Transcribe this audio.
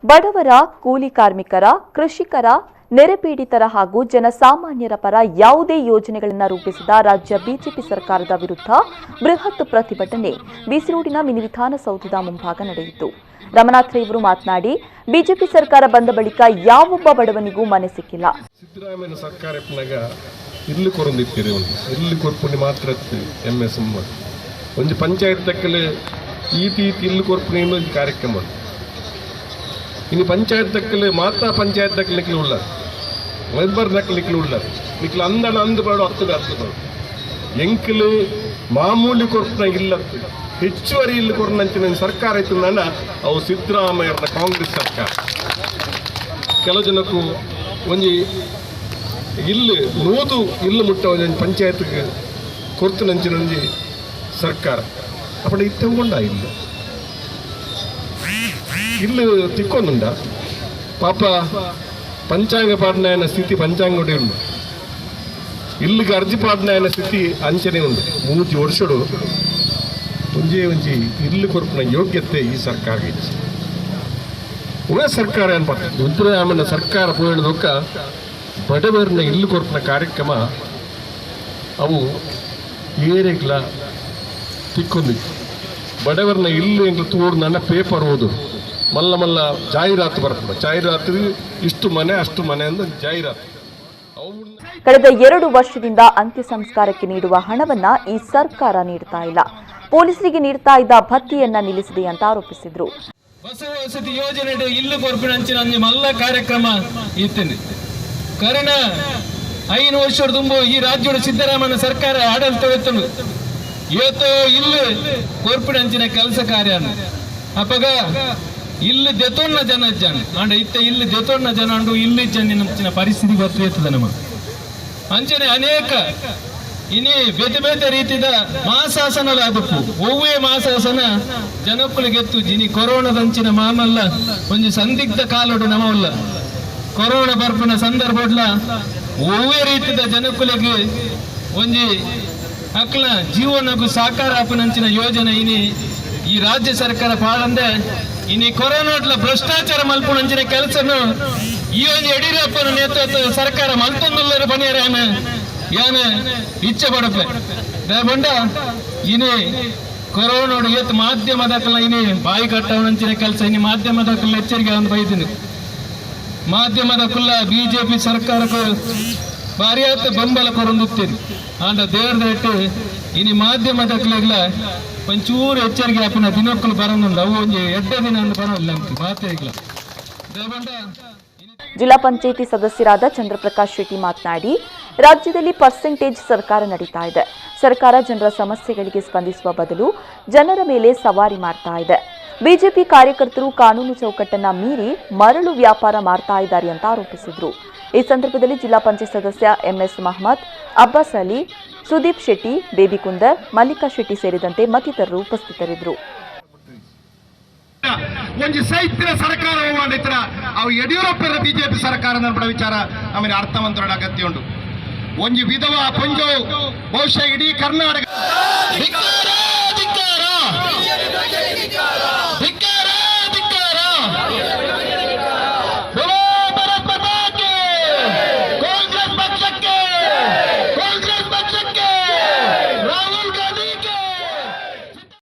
ಬಡವರ, ಕೂಲಿ ಕಾರ್ಮಿಕರ, ಕೃಷಿಕರ, ನೆರೆಪೀಡಿತರ ಹಾಗೂ ಜನಸಾಮಾನ್ಯರ ಪರ ಯಾವುದೇ ಯೋಜನೆಗಳನ್ನು ರೂಪಿಸಿದ ರಾಜ್ಯ ಬಿಜೆಪಿ ಸರ್ಕಾರದ ವಿರುದ್ಧ ಬೃಹತ್ ಪ್ರತಿಭಟನೆ ಬಿಸಿರೋಡಿನ ಮಿನಿ ವಿಧಾನಸೌಧದ ಮುಂಭಾಗ ನಡೆಯಿತು. ರಮನಾಥ್ ಇವರು ಮಾತನಾಡಿ, ಬಿಜೆಪಿ ಸರ್ಕಾರ ಬಂದ ಬಳಿಕ ಯಾವೊಬ್ಬ ಬಡವನಿಗೂ ಮನೆ ಸಿಕ್ಕಿಲ್ಲ. ಸಿದ್ದರಾಮಯ್ಯ ಸರ್ಕಾರ ಇಲ್ಲಿ ಕೊರೊಂದಿತ್ತೀರಿ ಇಲ್ಲಿ ಕೊರ್ಪುಂಡಿ ಮಾತ್ರ ಎಂಎಸ್ ಒಂದು ಪಂಚಾಯತ್ ತಕ್ಕಲೆ ಈತಿ ಇಲ್ಲಿ ಕೊರ್ಪುಣಿ ಒಂದು ಕಾರ್ಯಕ್ರಮ ಇನ್ನು ಪಂಚಾಯತ್ ತಕ್ಕಲೆ ಮಾತಾ ಪಂಚಾಯತ್ ತಕ್ಕಲಿಕ್ಕೆ ಉಳ್ಳ ಮೆಂಬರ್ ನಕ್ಕಲಿಕ್ಕೆ ಉಳ್ಳ ನಿಕ್ಲು ಅಂದಣ ಅಂದು ಬಾಡು ಹತ್ತು ಎಂಕಲು ಮಾಮೂಲಿ ಕೊರ್ಪುನ ಇಲ್ಲ ಹೆಚ್ಚುವರಿ ಇಲ್ಲಿ ಕೊರನಂಚಿನ ಸರ್ಕಾರ ಇತ್ತು ನನ್ನ ಅವು ಸಿದ್ದರಾಮಯ್ಯರ ಕಾಂಗ್ರೆಸ್ ಸರ್ಕಾರ ಕೆಲವು ಜನಕ್ಕೂ ಒಂಜಿ ಇಲ್ಲಿ ನೂದು ಇಲ್ಲಿ ಮುಟ್ಟ ಒಂದು ಪಂಚಾಯತ್ಗೆ ಕೊರ್ತು ನಂಚಿನ ಸರ್ಕಾರ ಅಪ್ಪಡ ಇತ್ತಗೊಂಡ ಇಲ್ಲಿ ತಿಕ್ಕೊಂದುಂಡ ಪಾಪ ಪಂಚಾಂಗ ಪಾಡ್ನಾಯನ ಸ್ಥಿತಿ ಪಂಚಾಂಗ ಉಂಟು ಇಲ್ಲಿಗೆ ಅರ್ಜಿ ಪಾಡ್ನಾಯನ ಸ್ಥಿತಿ ಅಂಚನೆ ಉಂಟು 3 ವರ್ಷಡು ಒಂಜಿ ಇಲ್ಲಿ ಕೊರಪಿನ ಯೋಗ್ಯತೆ ಈ ಸರ್ಕಾರಕ್ಕೆ ಇಚ್ಚಿ ಉಳಿದ ಸರ್ಕಾರ ಏನು ಮಾಡ್ತಾರೆ ಸಿದ್ದರಾಮಯ್ಯನ ಸರ್ಕಾರ ಹೋಗಿದ್ದಕ್ಕ ಬಡವರನ್ನ ಇಲ್ಲಿ ಕೊರಪಿನ ಕಾರ್ಯಕ್ರಮ ಅವು ಏರೆಗ್ಲ ತಿಕ್ಕೊಂದಿತ್ತು ಬಡವರನ್ನ ಇಲ್ಲಿ ಎಂಗ್ಲು ತೋಡು ನನ್ನ ಪೇಪರ್ ಓದು ಮಲ್ಲ ಜಾಹೀರಾತು ಬರ್ತದೆ ಜಾಹೀರಾತು ಇಷ್ಟು ಮನೆ ಅಷ್ಟು ಮನೆ ಅಂತ ಜಾಹೀರಾತು. ಕಳೆದ 2 ವರ್ಷದಿಂದ ಅಂತ್ಯ ಸಂಸ್ಕಾರಕ್ಕೆ ನೀಡುವ ಹಣವನ್ನ ಈ ಸರ್ಕಾರ ನೀಡ್ತಾ ಇಲ್ಲ. ಪೊಲೀಸರಿಗೆ ನೀಡ್ತಾ ಇದ್ದ ಭತ್ಯೆಯನ್ನ ನಿಲ್ಲಿಸಿದೆ ಅಂತ ಆರೋಪಿಸಿದ್ರು. ಬಸವ ವಸತಿ ಯೋಜನೆ ಇಲ್ಲು ಕೊರ್ಪಿನಂಚಿನ ಮಲ್ಲ ಕಾರ್ಯಕ್ರಮ ಇತ್ತೇನೆ ಕಾರಣ 5 ವರ್ಷ ತುಂಬು ಈ ರಾಜ್ಯದ ಸಿದ್ದರಾಮಯ್ಯ ಸರ್ಕಾರ ಆಡಳಿತವೆತ್ತನು ಇವತ್ತು ಇಲ್ಲಿ ಕೊರ್ಪಿನಂಚಿನ ಕೆಲಸ ಕಾರ್ಯ ಅಪ್ಪಗ ಇಲ್ಲಿ ದೆತೋಣ್ಣ ಜನ ಅಂಡ ಇತ್ತ ಇಲ್ಲಿ ದೆತೋಣ್ಣ ಜನ ಅಂಡು ಇಲ್ಲಿ ಜನ ಪರಿಸ್ಥಿತಿ ಗೊತ್ತಿರ್ತದೆ ನಮ್ಮ ಅಂಚನೆ ಅನೇಕ ಇನಿ ಬೇತೆ ರೀತಿಯ ಮಾಸಾಸನ ಅದಕ್ಕೂ ಒವ್ವೇ ಮಾಸಾಸನ ಜನಕ್ಕಳಿಗೆತ್ತು ಜಿನಿ ಕೊರೋನಾದಂಚಿನ ಮಾಮಲ್ಲ ಒಂದು ಸಂದಿಗ್ಧ ಕಾಲೋಡು ನಮವಲ್ಲ ಕೊರೋನಾ ಬರ್ಪಿನ ಸಂದರ್ಭಡ್ಲ ಒವ್ವೇ ರೀತಿಯ ಜನಕ್ಕಳಿಗೆ ಒಂಜಿ ಅಕ್ಲ ಜೀವನಕ್ಕೂ ಸಾಕಾರ ಆಪನಂಚಿನ ಯೋಜನೆ ಇನಿ ಈ ರಾಜ್ಯ ಸರ್ಕಾರ ಪಾಡಂದೆ ಇನಿ ಕೊರೋನಾಡ್ಲ ಭ್ರಷ್ಟಾಚಾರ ಮಲ್ಪುನಂಚಿನ ಕೆಲಸನು ಈ ಒಂದು ಯಡಿಯೂರಪ್ಪನ ನೇತೃತ್ವ ಸರ್ಕಾರ ಮಲ್ತೊಂದುಲ್ಲರ ಬನಿಯರ ಯಾನ ಇಚ್ಛೆ ಪಡಪೆ ಬಂಡ ಇನಿ ಕೊರೋನಾಡು ಎತ್ ಮಾಧ್ಯಮದಕ್ಕಲ್ಲ ಇನಿ ಬಾಯಿ ಕಟ್ಟವನಂಚಿನ ಕೆಲಸ ಇನಿ ಮಾಧ್ಯಮದಕ್ಕಲ್ಲ ಎಚ್ಚರಿಕೆ ಅಂತ ಬೈತೀನಿ ಮಾಧ್ಯಮದಕ್ಕಲ್ಲ ಬಿಜೆಪಿ ಸರ್ಕಾರಕ್ಕೂ ಭಾರಿಯಾತ ಬೆಂಬಲ ಕೊರೊಂದುತ್ತೀರಿ ಆಂಡ ದೇವರದ ಇಟ್ಟು ಇನಿ ಮಾಧ್ಯಮದಕ್ಕಲ್ಲ ಒಂಚೂರು ಎಚ್ಚರಿಕೆ ಹಾಪಿನ ದಿನಕ್ಕೂ ಬರೋದು ಅವು ಒಂದು 2 ದಿನ ಬರೋಲ್ಲ ಮಾತೇಗಿಲ್ಲ. ಜಿಲ್ಲಾ ಪಂಚಾಯಿತಿ ಸದಸ್ಯರಾದ ಚಂದ್ರಪ್ರಕಾಶ್ ಶೆಟ್ಟಿ ಮಾತನಾಡಿ, ರಾಜ್ಯದಲ್ಲಿ ಪರ್ಸೆಂಟೇಜ್ ಸರ್ಕಾರ ನಡೀತಾ ಇದೆ. ಸರ್ಕಾರ ಜನರ ಸಮಸ್ಯೆಗಳಿಗೆ ಸ್ಪಂದಿಸುವ ಬದಲು ಜನರ ಮೇಲೆ ಸವಾರಿ ಮಾಡ್ತಾ ಇದೆ. ಬಿಜೆಪಿ ಕಾರ್ಯಕರ್ತರು ಕಾನೂನು ಚೌಕಟ್ಟನ್ನ ಮೀರಿ ಮರಳು ವ್ಯಾಪಾರ ಮಾಡ್ತಾ ಇದ್ದಾರೆ ಅಂತ ಆರೋಪಿಸಿದ್ರು. ಈ ಸಂದರ್ಭದಲ್ಲಿ ಜಿಲ್ಲಾ ಪಂಚಾಯತ್ ಸದಸ್ಯ ಎಂಎಸ್ ಮಹಮ್ಮದ್, ಅಬ್ಬಾಸ್ ಅಲಿ, ಸುದೀಪ್ ಶೆಟ್ಟಿ, ಬೇಬಿ ಕುಂದರ್, ಮಲ್ಲಿಕಾ ಶೆಟ್ಟಿ ಸೇರಿದಂತೆ ಮತ್ತಿತರರು ಉಪಸ್ಥಿತರಿದ್ದರು. ಒಂದು ಸೈತ್ರ ಸರ್ಕಾರ ಮಾಡಿದ್ರ ಅವು ಯಡಿಯೂರಪ್ಪರ ಬಿಜೆಪಿ ಸರ್ಕಾರ ನಡೆದ ವಿಚಾರ ಆಮೇಲೆ ಅರ್ಥವಂತರ ಅಗತ್ಯ ಉಂಟು. ಒಂದು ವಿಧವಾ ಪಂಜೋ ಬಹುಶಃ ಇಡೀ ಕರ್ನಾಟಕ